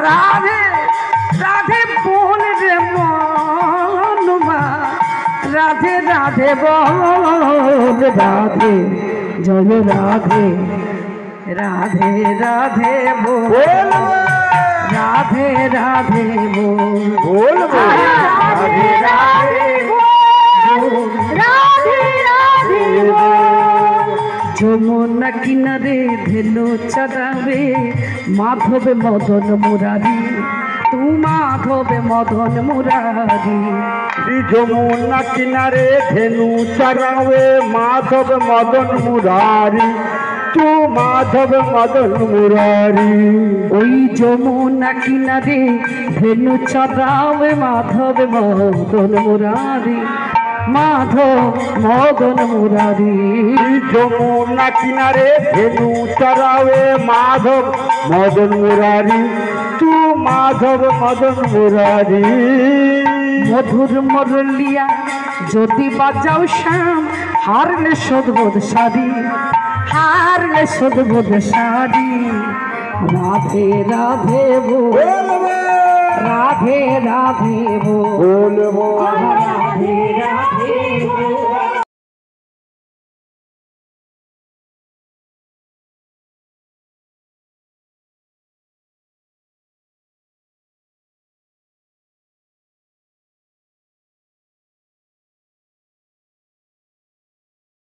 রাধে রাধে বল রে মনুমা রাধে রাধে বল রাধে জয় রাধে রাধে রাধে বল রাধে রাধে বল রাধে রাধে রাধে রাধে যমুনা কিনারে ধেনু চড়াবে মাধব মদন মুরারি তু মাধব মদন মুরারি যমুনা কিনারে ধেনু চড়াবে মাধব মদন মুরারি তু মাধব মদন মুরারি ওই যমুনা কিনারে ধেনু চড়াবে মাধব মদন মুরারি মাধব মদন মুরারি যমুনা কিনারে ধেনু চড়াবে মাধব মদন মুরারি তু মাধব মদন মুরারি মধুর মরলিয়া যদি বাজাও শ্যাম হারলে সদবোধ সারি হারলে সদবোধ সারি রাধে রাধে বল রাধে রাধে বল বলবো রাধে রাধে বল